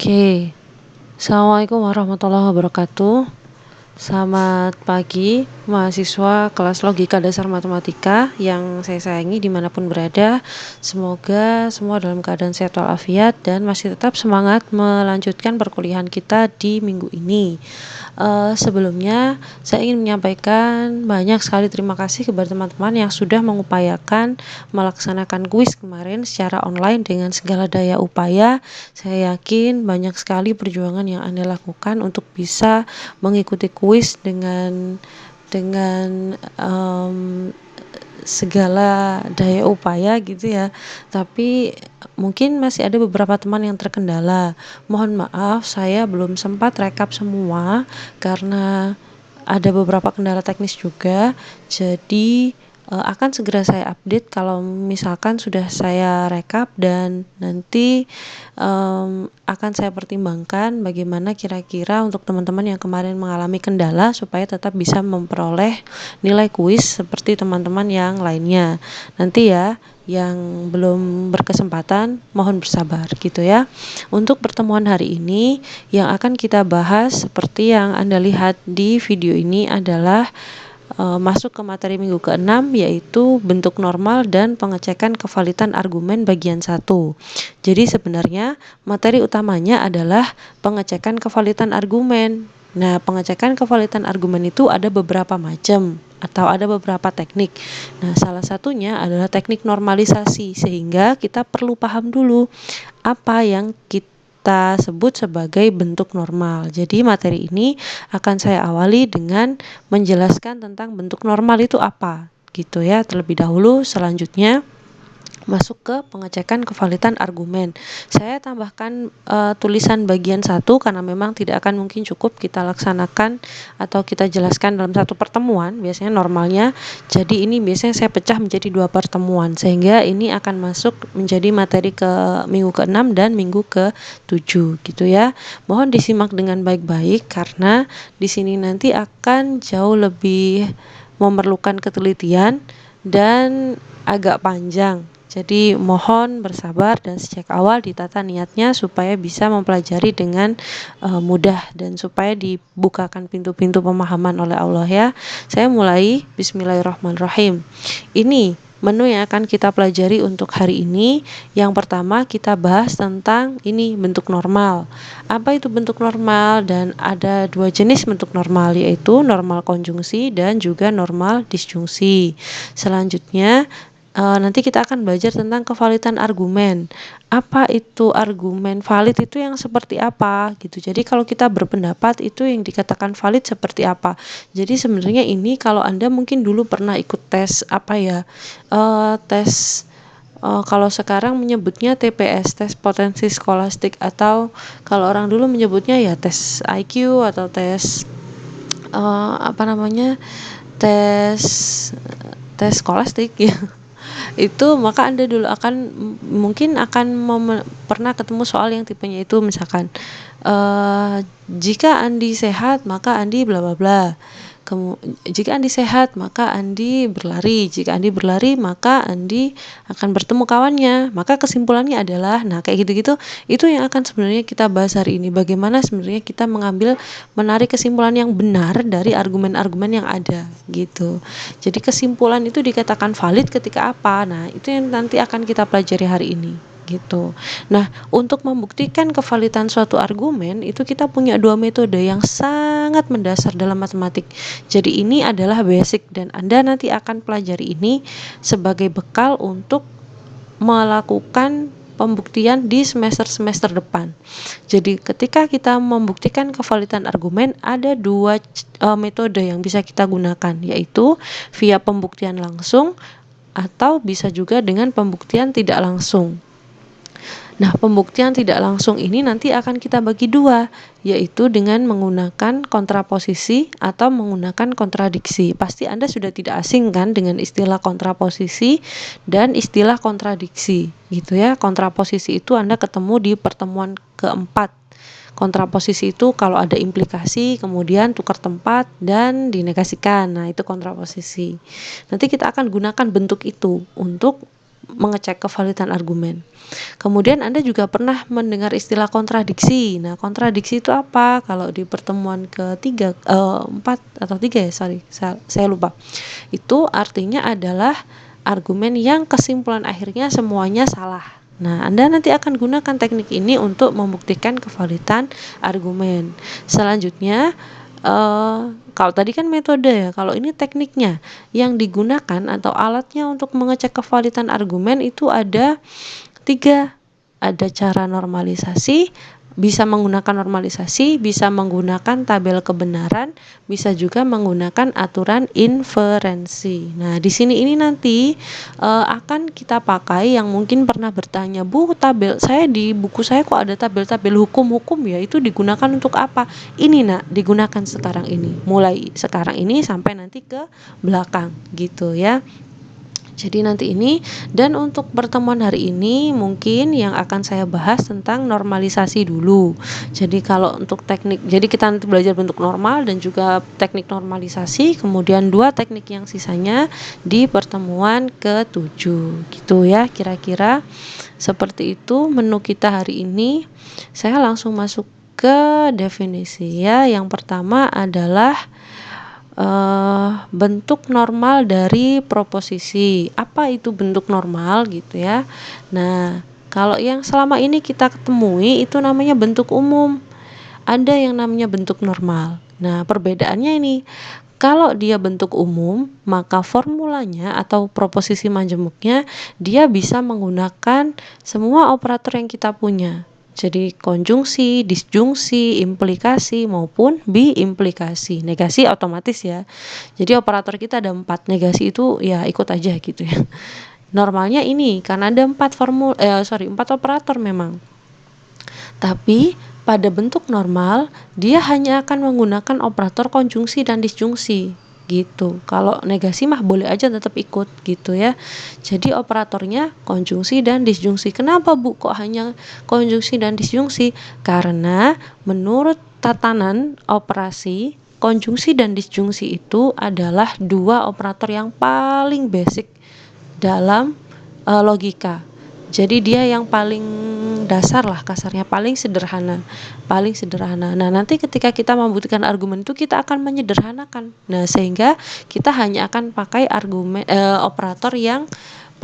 Oke, Assalamualaikum warahmatullahi wabarakatuh. Selamat pagi, mahasiswa kelas Logika Dasar Matematika yang saya sayangi dimanapun berada. Semoga semua dalam keadaan sehat walafiat dan masih tetap semangat melanjutkan perkuliahan kita di minggu ini. Sebelumnya saya ingin menyampaikan banyak sekali terima kasih kepada teman-teman yang sudah mengupayakan melaksanakan kuis kemarin secara online dengan segala daya upaya. Saya yakin banyak sekali perjuangan yang Anda lakukan untuk bisa mengikuti kuis dengan segala daya upaya gitu ya. Tapi mungkin masih ada beberapa teman yang terkendala. Mohon maaf, saya belum sempat rekap semua karena ada beberapa kendala teknis juga. Jadi akan segera saya update kalau misalkan sudah saya rekap, dan nanti akan saya pertimbangkan bagaimana kira-kira untuk teman-teman yang kemarin mengalami kendala supaya tetap bisa memperoleh nilai kuis seperti teman-teman yang lainnya. Nanti ya, yang belum berkesempatan mohon bersabar gitu ya. Untuk pertemuan hari ini yang akan kita bahas seperti yang Anda lihat di video ini adalah masuk ke materi minggu ke-6, yaitu bentuk normal dan pengecekan kevalitan argumen bagian 1. Jadi sebenarnya materi utamanya adalah pengecekan kevalitan argumen. Nah, pengecekan kevalitan argumen itu ada beberapa macam atau ada beberapa teknik. Nah, salah satunya adalah teknik normalisasi, sehingga kita perlu paham dulu apa yang kita sebut sebagai bentuk normal. Jadi materi ini akan saya awali dengan menjelaskan tentang bentuk normal itu apa gitu ya terlebih dahulu. Selanjutnya masuk ke pengecekan kevalitan argumen. Saya tambahkan tulisan bagian 1 karena memang tidak akan mungkin cukup kita laksanakan atau kita jelaskan dalam satu pertemuan, biasanya normalnya. Jadi ini biasanya saya pecah menjadi 2 pertemuan, sehingga ini akan masuk menjadi materi ke minggu ke-6 dan minggu ke-7 gitu ya. Mohon disimak dengan baik-baik karena di sini nanti akan jauh lebih memerlukan ketelitian dan agak panjang. Jadi mohon bersabar dan sejak awal ditata niatnya supaya bisa mempelajari dengan mudah dan supaya dibukakan pintu-pintu pemahaman oleh Allah ya. Saya mulai. Bismillahirrahmanirrahim. Ini menu yang akan kita pelajari untuk hari ini. Yang pertama kita bahas tentang ini bentuk normal. Apa itu bentuk normal? Dan ada 2 jenis bentuk normal, yaitu normal konjungsi dan juga normal disjungsi. Selanjutnya nanti kita akan belajar tentang kevalitan argumen. Apa itu argumen valid, itu yang seperti apa gitu. Jadi kalau kita berpendapat itu yang dikatakan valid seperti apa. Jadi sebenarnya ini kalau Anda mungkin dulu pernah ikut tes apa ya, tes kalau sekarang menyebutnya TPS, tes potensi skolastik, atau kalau orang dulu menyebutnya ya tes IQ atau tes tes skolastik ya. Itu maka Anda dulu mungkin akan pernah ketemu soal yang tipenya itu misalkan jika Andi sehat maka Andi bla bla bla. Jika Andi sehat maka Andi berlari, jika Andi berlari maka Andi akan bertemu kawannya, maka kesimpulannya adalah, nah kayak gitu-gitu. Itu yang akan sebenarnya kita bahas hari ini, bagaimana sebenarnya kita menarik kesimpulan yang benar dari argumen-argumen yang ada gitu. Jadi kesimpulan itu dikatakan valid ketika apa? Nah, itu yang nanti akan kita pelajari hari ini gitu. Nah, untuk membuktikan kevalidan suatu argumen itu kita punya 2 metode yang sangat mendasar dalam matematik. Jadi ini adalah basic dan Anda nanti akan pelajari ini sebagai bekal untuk melakukan pembuktian di semester-semester depan. Jadi ketika kita membuktikan kevalidan argumen, ada 2 metode yang bisa kita gunakan, yaitu via pembuktian langsung atau bisa juga dengan pembuktian tidak langsung. Nah, pembuktian tidak langsung ini nanti akan kita bagi 2, yaitu dengan menggunakan kontraposisi atau menggunakan kontradiksi. Pasti Anda sudah tidak asing kan dengan istilah kontraposisi dan istilah kontradiksi gitu ya. Kontraposisi itu Anda ketemu di pertemuan keempat. Kontraposisi itu kalau ada implikasi kemudian tukar tempat dan dinegasikan. Nah, itu kontraposisi. Nanti kita akan gunakan bentuk itu untuk mengecek kevalidan argumen. Kemudian Anda juga pernah mendengar istilah kontradiksi. Nah, kontradiksi itu apa? Kalau di pertemuan ketiga, 4 atau 3 ya, sorry, saya lupa. Itu artinya adalah argumen yang kesimpulan akhirnya semuanya salah. Nah, Anda nanti akan gunakan teknik ini untuk membuktikan kevalidan argumen. Selanjutnya, kalau tadi kan metode ya, kalau ini tekniknya. Yang digunakan atau alatnya untuk mengecek kevalidan argumen itu ada 3. Ada cara normalisasi, bisa menggunakan normalisasi, bisa menggunakan tabel kebenaran, bisa juga menggunakan aturan inferensi. Nah, di sini ini nanti akan kita pakai yang mungkin pernah bertanya, Bu, tabel saya di buku saya kok ada tabel-tabel hukum-hukum ya, itu digunakan untuk apa? Ini nak, digunakan sekarang ini, mulai sekarang ini sampai nanti ke belakang gitu ya. Jadi nanti ini, dan untuk pertemuan hari ini mungkin yang akan saya bahas tentang normalisasi dulu. Jadi kalau untuk teknik, jadi kita nanti belajar bentuk normal dan juga teknik normalisasi, kemudian 2 teknik yang sisanya di pertemuan ke-7 gitu ya, kira-kira seperti itu menu kita hari ini. Saya langsung masuk ke definisi ya. Yang pertama adalah bentuk normal dari proposisi. Apa itu bentuk normal gitu ya. Nah, kalau yang selama ini kita ketemui itu namanya bentuk umum. Ada yang namanya bentuk normal. Nah, perbedaannya ini, kalau dia bentuk umum, maka formulanya atau proposisi majemuknya dia bisa menggunakan semua operator yang kita punya. Jadi konjungsi, disjungsi, implikasi maupun biimplikasi. Negasi otomatis ya. Jadi operator kita ada 4, negasi itu ya ikut aja gitu ya. Normalnya ini karena ada 4 operator memang. Tapi pada bentuk normal dia hanya akan menggunakan operator konjungsi dan disjungsi gitu. Kalau negasi mah boleh aja tetap ikut gitu ya. Jadi operatornya konjungsi dan disjungsi. Kenapa Bu kok hanya konjungsi dan disjungsi? Karena menurut tatanan operasi, konjungsi dan disjungsi itu adalah 2 operator yang paling basic dalam logika. Jadi dia yang paling dasar lah kasarnya, paling sederhana. Nah, nanti ketika kita membuktikan argumen itu kita akan menyederhanakan. Nah, sehingga kita hanya akan pakai argumen operator yang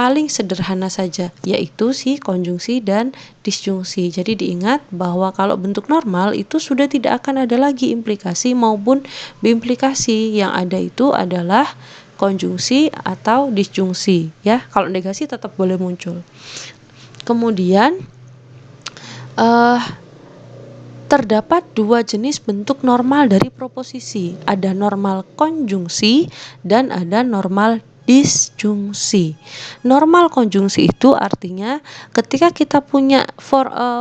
paling sederhana saja, yaitu si konjungsi dan disjungsi. Jadi diingat bahwa kalau bentuk normal itu sudah tidak akan ada lagi implikasi maupun biimplikasi. Yang ada itu adalah konjungsi atau disjungsi ya. Kalau negasi tetap boleh muncul. Kemudian terdapat 2 jenis bentuk normal dari proposisi. Ada normal konjungsi dan ada normal disjungsi. Normal konjungsi itu artinya ketika kita punya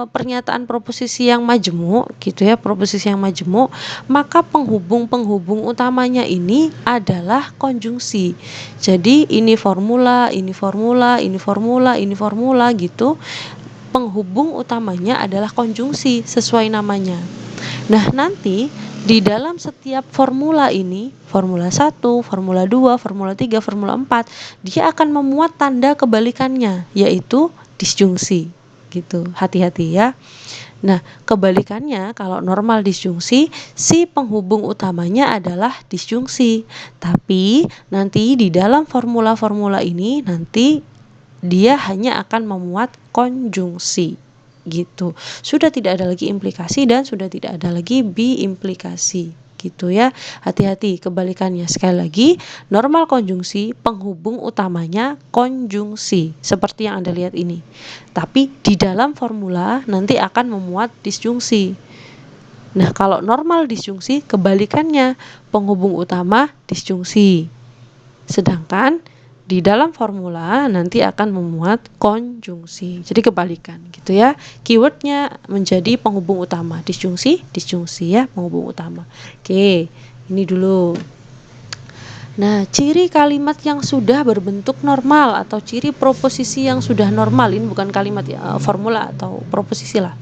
pernyataan proposisi yang majemuk gitu ya, proposisi yang majemuk, maka penghubung-penghubung utamanya ini adalah konjungsi. Jadi ini formula gitu. Penghubung utamanya adalah konjungsi sesuai namanya. Nah, nanti di dalam setiap formula ini, formula 1, formula 2, formula 3, formula 4, dia akan memuat tanda kebalikannya, yaitu disjungsi gitu. Hati-hati ya. Nah, kebalikannya kalau normal disjungsi, si penghubung utamanya adalah disjungsi. Tapi nanti di dalam formula-formula ini nanti dia hanya akan memuat konjungsi gitu. Sudah tidak ada lagi implikasi dan sudah tidak ada lagi biimplikasi gitu ya. Hati-hati kebalikannya. Sekali lagi, normal konjungsi penghubung utamanya konjungsi seperti yang Anda lihat ini. Tapi di dalam formula nanti akan memuat disjungsi. Nah, kalau normal disjungsi kebalikannya, penghubung utama disjungsi. Sedangkan di dalam formula nanti akan memuat konjungsi. Jadi kebalikan gitu ya. Keywordnya menjadi penghubung utama. Disjungsi ya, penghubung utama. Oke, ini dulu. Nah, ciri kalimat yang sudah berbentuk normal atau ciri proposisi yang sudah normal, ini bukan kalimat ya, formula atau proposisi lah.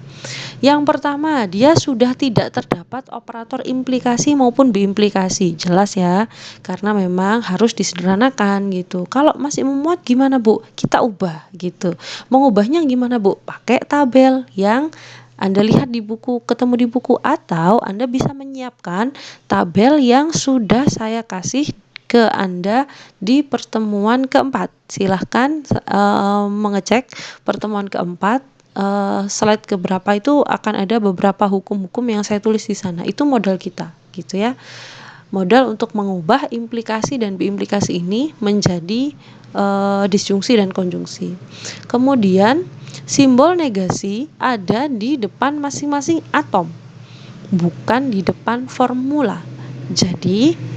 Yang pertama, dia sudah tidak terdapat operator implikasi maupun biimplikasi. Jelas ya, karena memang harus disederhanakan gitu. Kalau masih memuat gimana Bu? Kita ubah gitu. Mengubahnya gimana Bu? Pakai tabel yang Anda lihat di buku, ketemu di buku, atau Anda bisa menyiapkan tabel yang sudah saya kasih ke Anda di pertemuan keempat. Silahkan mengecek pertemuan keempat. Slide keberapa itu akan ada beberapa hukum-hukum yang saya tulis di sana. Itu modal kita, gitu ya. Modal untuk mengubah implikasi dan biimplikasi ini menjadi disjungsi dan konjungsi. Kemudian simbol negasi ada di depan masing-masing atom, bukan di depan formula. Jadi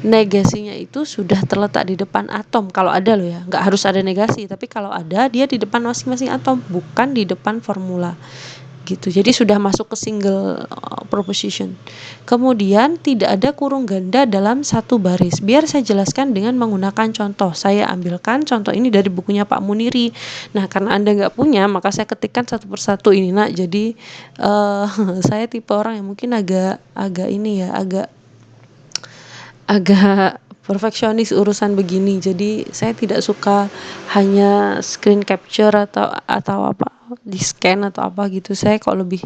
negasinya itu sudah terletak di depan atom kalau ada loh ya, nggak harus ada negasi, tapi kalau ada dia di depan masing-masing atom, bukan di depan formula gitu. Jadi sudah masuk ke single proposition. Kemudian tidak ada kurung ganda dalam satu baris. Biar saya jelaskan dengan menggunakan contoh. Saya ambilkan contoh ini dari bukunya Pak Muniri. Nah, karena Anda nggak punya, maka saya ketikkan satu persatu ini nak. Jadi saya tipe orang yang mungkin agak ini ya, agak perfeksionis urusan begini. Jadi saya tidak suka hanya screen capture atau apa di scan atau apa gitu. Saya kok lebih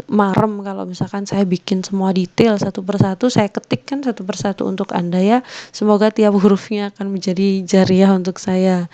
marem kalau misalkan saya bikin semua detail satu persatu, saya ketikkan satu persatu untuk Anda ya. Semoga tiap hurufnya akan menjadi jariah untuk saya.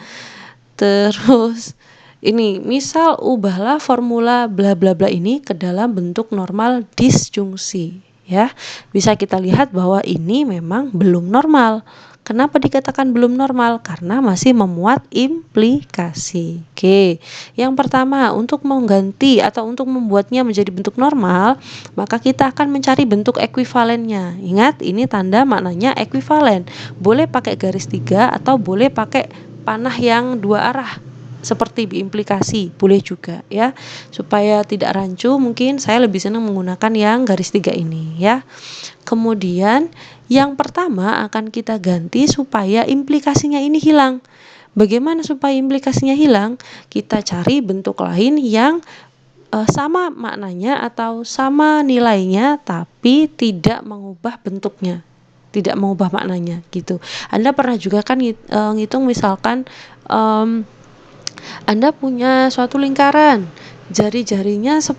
Terus ini misal ubahlah formula bla bla bla ini ke dalam bentuk normal disjungsi. Ya, bisa kita lihat bahwa ini memang belum normal. Kenapa dikatakan belum normal? Karena masih memuat implikasi. Oke, yang pertama, untuk mengganti atau untuk membuatnya menjadi bentuk normal, maka kita akan mencari bentuk ekuivalennya. Ingat, ini tanda maknanya ekuivalen. Boleh pakai garis 3 atau boleh pakai panah yang dua arah seperti biimplikasi, boleh juga ya. Supaya tidak rancu, mungkin saya lebih senang menggunakan yang garis 3 ini ya. Kemudian yang pertama akan kita ganti supaya implikasinya ini hilang. Bagaimana supaya implikasinya hilang? Kita cari bentuk lain yang sama maknanya atau sama nilainya tapi tidak mengubah bentuknya, tidak mengubah maknanya gitu. Anda pernah juga kan ngitung misalkan Anda punya suatu lingkaran, jari-jarinya 10,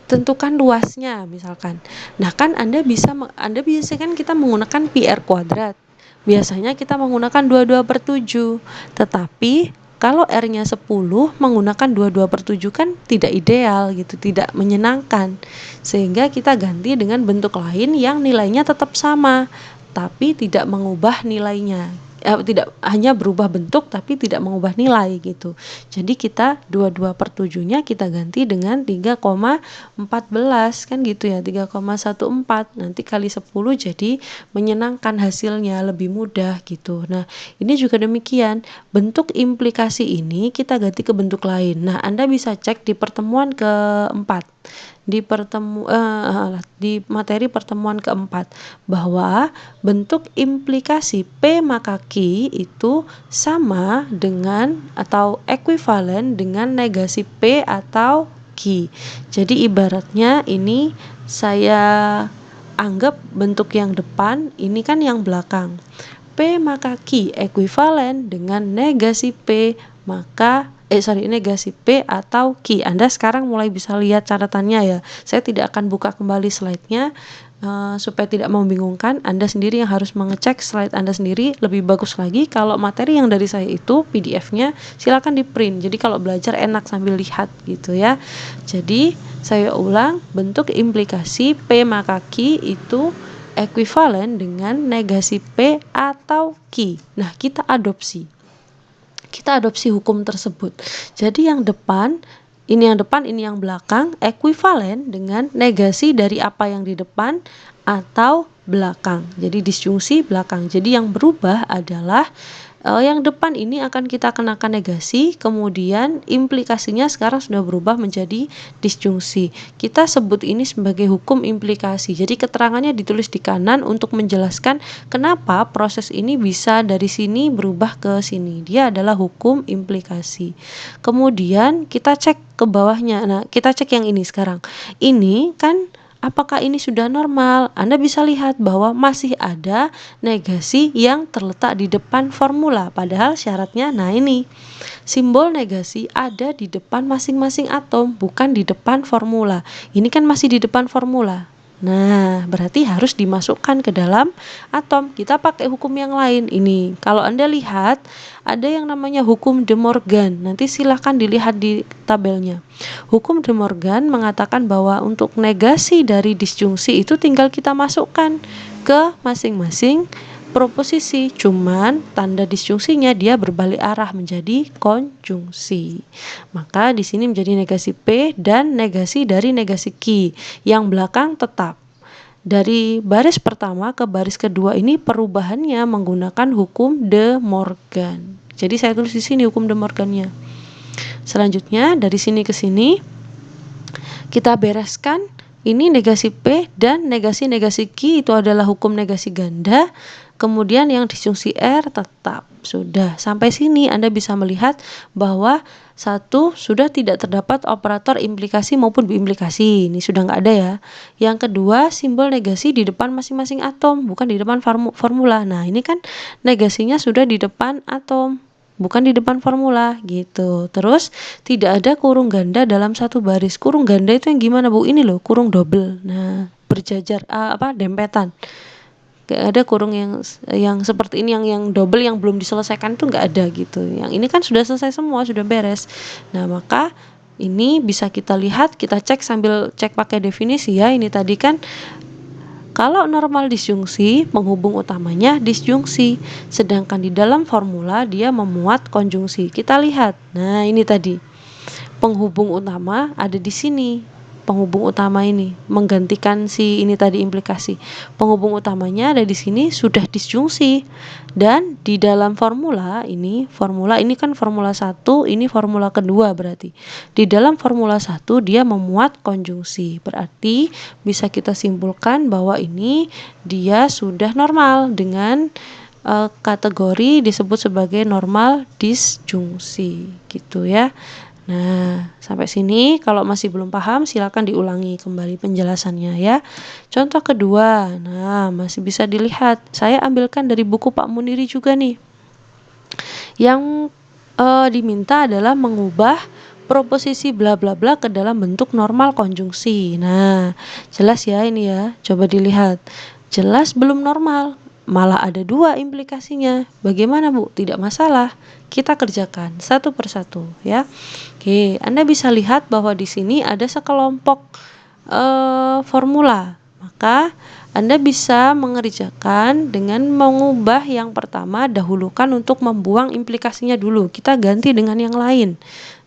tentukan luasnya misalkan. Nah kan Anda biasanya kan kita menggunakan pi r kuadrat. Biasanya kita menggunakan 22/7. Tetapi kalau R-nya 10 menggunakan 22/7 kan tidak ideal gitu, tidak menyenangkan. Sehingga kita ganti dengan bentuk lain yang nilainya tetap sama, tapi tidak mengubah nilainya. Tidak hanya berubah bentuk tapi tidak mengubah nilai gitu. Jadi kita 22/7-nya kita ganti dengan 3,14 kan gitu ya, 3,14. Nanti kali 10 jadi menyenangkan hasilnya, lebih mudah gitu. Nah, ini juga demikian. Bentuk implikasi ini kita ganti ke bentuk lain. Nah, Anda bisa cek di pertemuan keempat. Di materi pertemuan keempat bahwa bentuk implikasi P maka Q itu sama dengan atau ekuivalen dengan negasi P atau Q. Jadi ibaratnya ini saya anggap bentuk yang depan, ini kan yang belakang. P maka Q ekuivalen dengan negasi P maka negasi P atau Q. Anda sekarang mulai bisa lihat catatannya ya. Saya tidak akan buka kembali slide-nya supaya tidak membingungkan. Anda sendiri yang harus mengecek slide Anda sendiri. Lebih bagus lagi kalau materi yang dari saya itu PDF-nya silakan di print. Jadi kalau belajar enak sambil lihat gitu ya. Jadi saya ulang, bentuk implikasi P maka Q itu ekuivalen dengan negasi P atau Q. Nah, kita adopsi hukum tersebut. Jadi yang depan, ini yang belakang, ekuivalen dengan negasi dari apa yang di depan atau belakang. Jadi disjungsi belakang. Jadi yang berubah adalah Yang depan ini akan kita kenakan negasi, kemudian implikasinya sekarang sudah berubah menjadi disjungsi. Kita sebut ini sebagai hukum implikasi. Jadi keterangannya ditulis di kanan untuk menjelaskan kenapa proses ini bisa dari sini berubah ke sini. Dia adalah hukum implikasi. Kemudian kita cek ke bawahnya. Nah, kita cek yang ini sekarang. Ini kan apakah ini sudah normal? Anda bisa lihat bahwa masih ada negasi yang terletak di depan formula. Padahal syaratnya, nah ini, simbol negasi ada di depan masing-masing atom, bukan di depan formula. Ini kan masih di depan formula. Nah, berarti harus dimasukkan ke dalam atom. Kita pakai hukum yang lain ini. Kalau Anda lihat, ada yang namanya hukum De Morgan. Nanti silahkan dilihat di tabelnya. Hukum De Morgan mengatakan bahwa untuk negasi dari disjungsi itu tinggal kita masukkan ke masing-masing proposisi, cuman tanda disjungsinya dia berbalik arah menjadi konjungsi. Maka di sini menjadi negasi P dan negasi dari negasi Q. Yang belakang tetap. Dari baris pertama ke baris kedua ini perubahannya menggunakan hukum De Morgan. Jadi saya tulis di sini hukum De Morgannya. Selanjutnya dari sini ke sini kita bereskan. Ini negasi P dan negasi Q itu adalah hukum negasi ganda. Kemudian yang disjungsi R tetap. Sudah sampai sini Anda bisa melihat bahwa satu, sudah tidak terdapat operator implikasi maupun biimplikasi. Ini sudah nggak ada ya. Yang kedua, simbol negasi di depan masing-masing atom, bukan di depan formula. Nah, ini kan negasinya sudah di depan atom, bukan di depan formula gitu. Terus tidak ada kurung ganda dalam satu baris. Kurung ganda itu yang gimana, Bu? Ini loh, kurung double. Nah, berjajar dempetan. Gak ada kurung yang seperti ini, yang double yang belum diselesaikan tuh nggak ada gitu. Yang ini kan sudah selesai semua, sudah beres. Nah, maka ini bisa kita lihat, kita cek sambil cek pakai definisi ya. Ini tadi kan kalau normal disjungsi, penghubung utamanya disjungsi, sedangkan di dalam formula dia memuat konjungsi. Kita lihat. Nah, ini tadi. Penghubung utama ada di sini. Penghubung utama ini menggantikan si ini tadi implikasi. Penghubung utamanya ada di sini, sudah disjungsi. Dan di dalam formula ini kan formula 1, ini formula kedua berarti. Di dalam formula 1 dia memuat konjungsi. Berarti bisa kita simpulkan bahwa ini dia sudah normal dengan kategori disebut sebagai normal disjungsi gitu ya. Nah, sampai sini kalau masih belum paham silakan diulangi kembali penjelasannya ya. Contoh kedua, nah masih bisa dilihat. Saya ambilkan dari buku Pak Muniri juga nih. Yang diminta adalah mengubah proposisi bla bla bla ke dalam bentuk normal konjungsi. Nah, jelas ya ini ya. Coba dilihat. Jelas belum normal. Malah ada dua implikasinya. Bagaimana, Bu? Tidak masalah. Kita kerjakan satu persatu ya. Oke, Anda bisa lihat bahwa di sini ada sekelompok formula. Maka Anda bisa mengerjakan dengan mengubah yang pertama, dahulukan untuk membuang implikasinya dulu. Kita ganti dengan yang lain.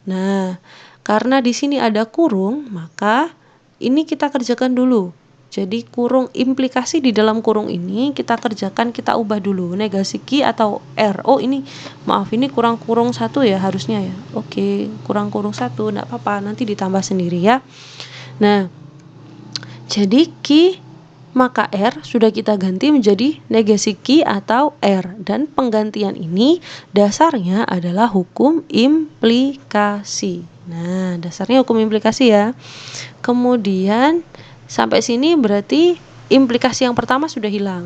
Nah, karena di sini ada kurung, maka ini kita kerjakan dulu. Jadi kurung implikasi di dalam kurung ini kita kerjakan, kita ubah dulu. Negasi Q atau R. Oh ini, maaf ini kurang kurung 1 ya harusnya ya. Oke, kurang kurung 1, enggak apa-apa, nanti ditambah sendiri ya. Nah, jadi Q maka R sudah kita ganti menjadi negasi Q atau R. Dan penggantian ini dasarnya adalah hukum implikasi. Nah, dasarnya hukum implikasi ya. Kemudian sampai sini berarti implikasi yang pertama sudah hilang.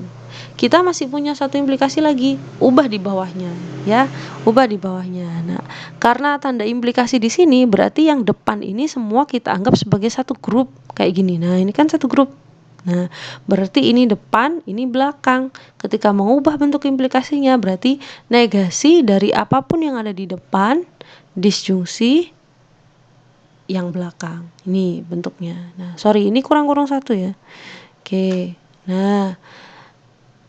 Kita masih punya satu implikasi lagi, ubah di bawahnya ya, ubah di bawahnya. Nah, karena tanda implikasi di sini berarti yang depan ini semua kita anggap sebagai satu grup kayak gini. Nah, ini kan satu grup. Nah, berarti ini depan, ini belakang. Ketika mengubah bentuk implikasinya berarti negasi dari apapun yang ada di depan disjungsi yang belakang. Ini bentuknya. Nah, sorry, ini kurang-kurang 1 ya. Oke. Nah,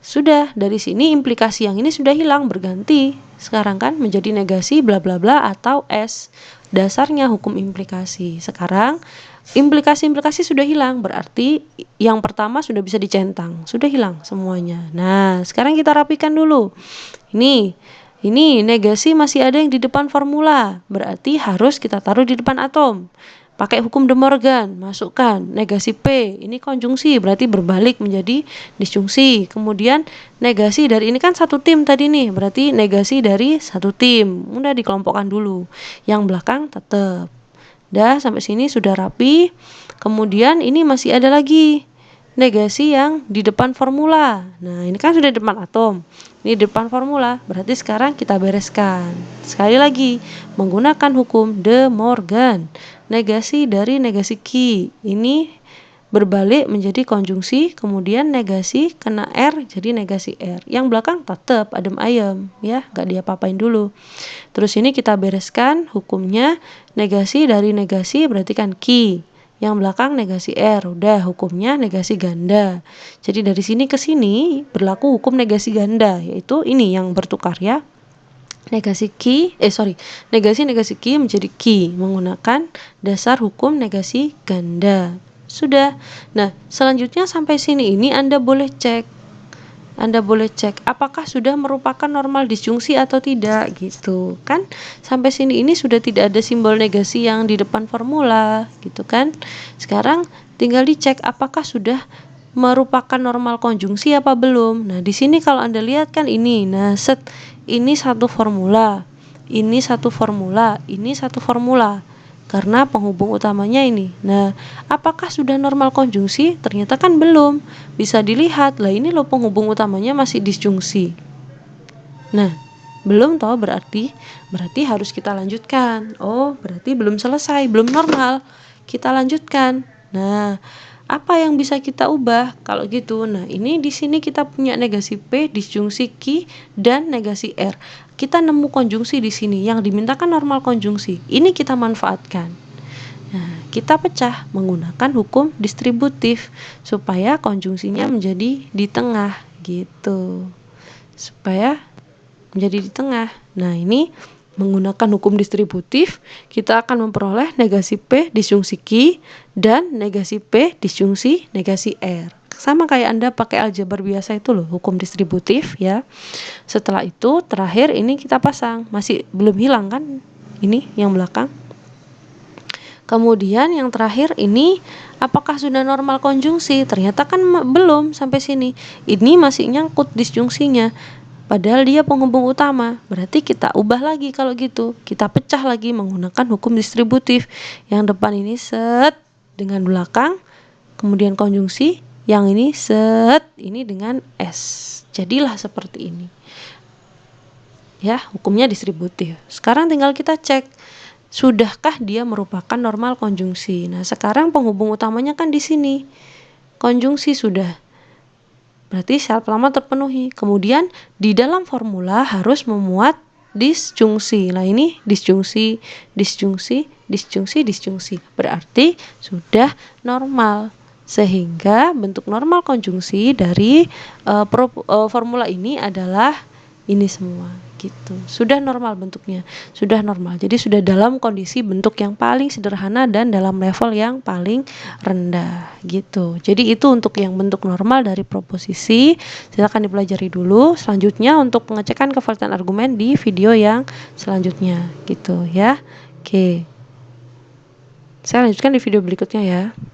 sudah dari sini implikasi yang ini sudah hilang, berganti. Sekarang kan menjadi negasi bla bla bla atau S. Dasarnya hukum implikasi. Sekarang implikasi-implikasi sudah hilang, berarti yang pertama sudah bisa dicentang, sudah hilang semuanya. Nah, sekarang kita rapikan dulu. Ini Ini negasi masih ada yang di depan formula, berarti harus kita taruh di depan atom. Pakai hukum De Morgan, masukkan negasi P, ini konjungsi, berarti berbalik menjadi disjungsi. Kemudian negasi dari ini kan satu tim tadi nih, berarti negasi dari satu tim. Udah dikelompokkan dulu. Yang belakang tetap. Dah, sampai sini sudah rapi. Kemudian ini masih ada lagi negasi yang di depan formula. Nah, ini kan sudah di depan atom. Ini di depan formula, berarti sekarang kita bereskan. Sekali lagi, menggunakan hukum De Morgan. Negasi dari negasi Q. Ini berbalik menjadi konjungsi, kemudian negasi kena R jadi negasi R. Yang belakang tetap adem ayem, ya, gak diapa-apain dulu. Terus ini kita bereskan hukumnya, negasi dari negasi berarti kan Q. Yang belakang negasi R, udah hukumnya negasi ganda. Jadi dari sini ke sini berlaku hukum negasi ganda, yaitu ini yang bertukar ya. Negasi negasi Q menjadi Q menggunakan dasar hukum negasi ganda. Sudah. Nah, selanjutnya sampai sini ini Anda boleh cek apakah sudah merupakan normal disjungsi atau tidak gitu kan. Sampai sini ini sudah tidak ada simbol negasi yang di depan formula gitu kan. Sekarang tinggal dicek apakah sudah merupakan normal konjungsi apa belum. Nah, di sini kalau Anda lihat kan ini. Nah, ini satu formula. Ini satu formula, ini satu formula. Karena penghubung utamanya ini. Nah, apakah sudah normal konjungsi? Ternyata kan belum. Bisa dilihat, lah ini loh penghubung utamanya masih disjungsi. Nah, belum toh berarti harus kita lanjutkan. Oh, berarti belum selesai, belum normal. Kita lanjutkan. Nah, apa yang bisa kita ubah kalau gitu? Nah, ini di sini kita punya negasi P, disjungsi Q, dan negasi R. Kita nemu konjungsi di sini yang dimintakan normal konjungsi. Ini kita manfaatkan. Nah, kita pecah menggunakan hukum distributif supaya konjungsinya menjadi di tengah gitu. Supaya menjadi di tengah. Nah, ini menggunakan hukum distributif, kita akan memperoleh negasi P disjungsi Q dan negasi P disjungsi negasi R. Sama kayak Anda pakai aljabar biasa itu loh, hukum distributif ya. Setelah itu terakhir ini kita pasang, masih belum hilang kan ini yang belakang. Kemudian yang terakhir ini apakah sudah normal konjungsi? Ternyata kan belum sampai sini. Ini masih nyangkut disjungsinya. Padahal dia penghubung utama, berarti kita ubah lagi kalau gitu. Kita pecah lagi menggunakan hukum distributif. Yang depan ini set dengan belakang, kemudian konjungsi. Yang ini set, ini dengan S. Jadilah seperti ini. Ya, hukumnya distributif. Sekarang tinggal kita cek, sudahkah dia merupakan normal konjungsi. Nah, sekarang penghubung utamanya kan di sini. Konjungsi sudah. Berarti syarat pertama terpenuhi. Kemudian di dalam formula harus memuat disjungsi. Nah, ini disjungsi, disjungsi, disjungsi, disjungsi. Berarti sudah normal. Sehingga bentuk normal konjungsi dari formula ini adalah ini semua gitu. Sudah normal bentuknya, sudah normal. Jadi sudah dalam kondisi bentuk yang paling sederhana dan dalam level yang paling rendah gitu. Jadi itu untuk yang bentuk normal dari proposisi. Silakan dipelajari dulu. Selanjutnya untuk pengecekan kevalidan argumen di video yang selanjutnya gitu ya. Oke. Saya lanjutkan di video berikutnya ya.